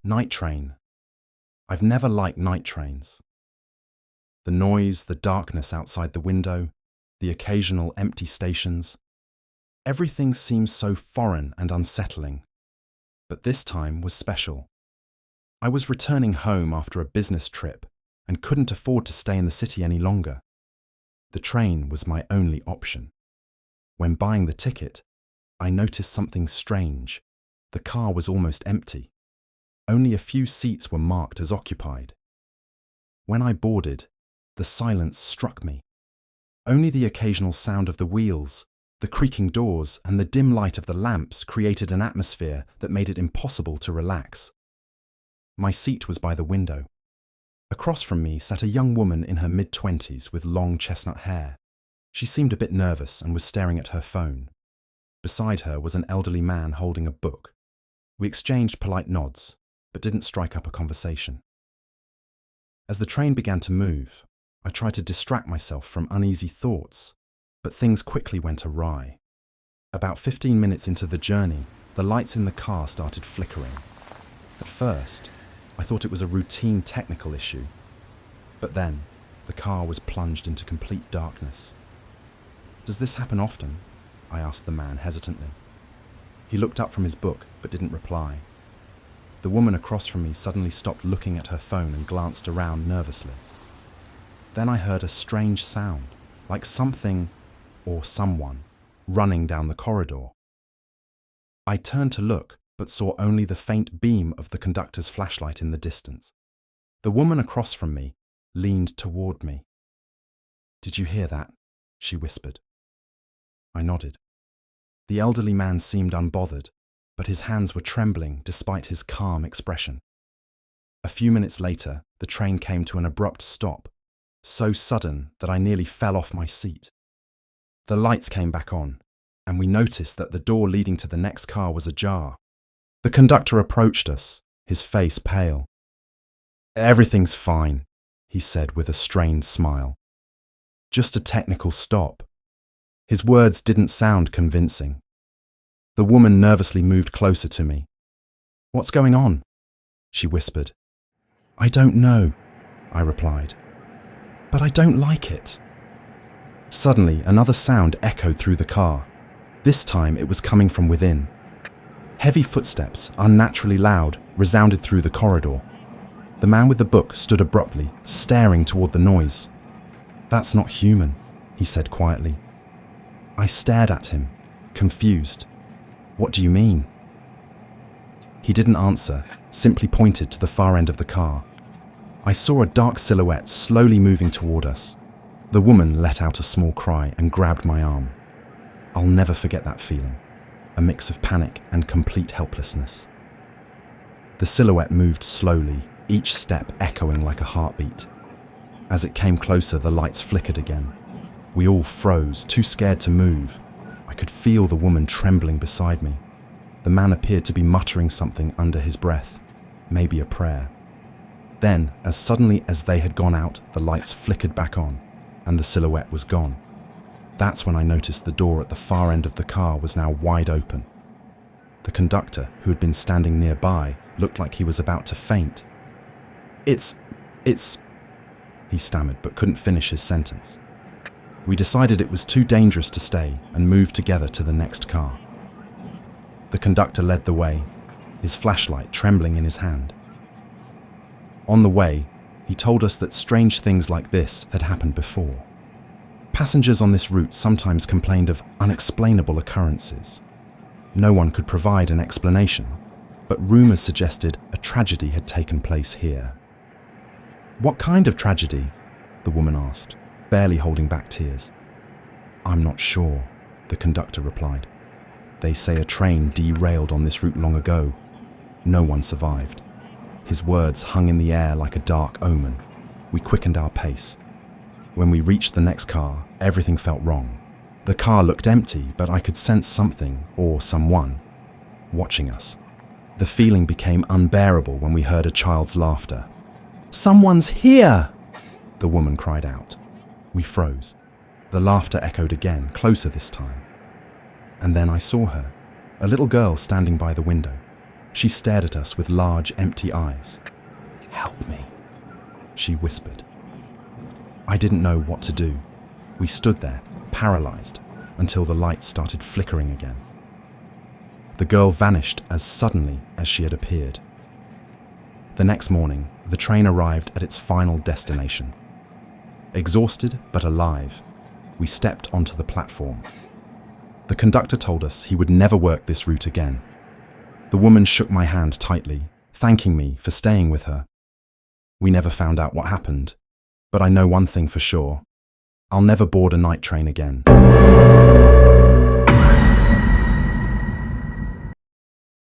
Night train. I've never liked night trains. The noise, the darkness outside the window, the occasional empty stations. Everything seems so foreign and unsettling. But this time was special. I was returning home after a business trip and couldn't afford to stay in the city any longer. The train was my only option. When buying the ticket, I noticed something strange. The car was almost empty. Only a few seats were marked as occupied. When I boarded, the silence struck me. Only the occasional sound of the wheels, the creaking doors, and the dim light of the lamps created an atmosphere that made it impossible to relax. My seat was by the window. Across from me sat a young woman in her mid-20s with long chestnut hair. She seemed a bit nervous and was staring at her phone. Beside her was an elderly man holding a book. We exchanged polite nods, but didn't strike up a conversation. As the train began to move, I tried to distract myself from uneasy thoughts, but things quickly went awry. About 15 minutes into the journey, the lights in the car started flickering. At first, I thought it was a routine technical issue, but then the car was plunged into complete darkness. "Does this happen often?" I asked the man hesitantly. He looked up from his book but didn't reply. The woman across from me suddenly stopped looking at her phone and glanced around nervously. Then I heard a strange sound, like something, or someone, running down the corridor. I turned to look, but saw only the faint beam of the conductor's flashlight in the distance. The woman across from me leaned toward me. "Did you hear that?" she whispered. I nodded. The elderly man seemed unbothered, but his hands were trembling despite his calm expression. A few minutes later, the train came to an abrupt stop, so sudden that I nearly fell off my seat. The lights came back on, and we noticed that the door leading to the next car was ajar. The conductor approached us, his face pale. "Everything's fine," he said with a strained smile. "Just a technical stop." His words didn't sound convincing. The woman nervously moved closer to me. "What's going on?" she whispered. "I don't know," I replied. "But I don't like it." Suddenly, another sound echoed through the car. This time it was coming from within. Heavy footsteps, unnaturally loud, resounded through the corridor. The man with the book stood abruptly, staring toward the noise. "That's not human," he said quietly. I stared at him, confused. "What do you mean?" He didn't answer, simply pointed to the far end of the car. I saw a dark silhouette slowly moving toward us. The woman let out a small cry and grabbed my arm. I'll never forget that feeling, a mix of panic and complete helplessness. The silhouette moved slowly, each step echoing like a heartbeat. As it came closer, the lights flickered again. We all froze, too scared to move. I could feel the woman trembling beside me. The man appeared to be muttering something under his breath, maybe a prayer. Then, as suddenly as they had gone out, the lights flickered back on, and the silhouette was gone. That's when I noticed the door at the far end of the car was now wide open. The conductor, who had been standing nearby, looked like he was about to faint. It's... he stammered but couldn't finish his sentence. We decided it was too dangerous to stay and moved together to the next car. The conductor led the way, his flashlight trembling in his hand. On the way, he told us that strange things like this had happened before. Passengers on this route sometimes complained of unexplainable occurrences. No one could provide an explanation, but rumors suggested a tragedy had taken place here. "What kind of tragedy?" the woman asked, barely holding back tears. "I'm not sure," the conductor replied. "They say a train derailed on this route long ago. No one survived." His words hung in the air like a dark omen. We quickened our pace. When we reached the next car, everything felt wrong. The car looked empty, but I could sense something, or someone, watching us. The feeling became unbearable when we heard a child's laughter. "Someone's here!" the woman cried out. We froze. The laughter echoed again, closer this time. And then I saw her, a little girl standing by the window. She stared at us with large, empty eyes. "Help me," she whispered. I didn't know what to do. We stood there, paralyzed, until the lights started flickering again. The girl vanished as suddenly as she had appeared. The next morning, the train arrived at its final destination. Exhausted but alive, we stepped onto the platform. The conductor told us he would never work this route again. The woman shook my hand tightly, thanking me for staying with her. We never found out what happened, but I know one thing for sure. I'll never board a night train again.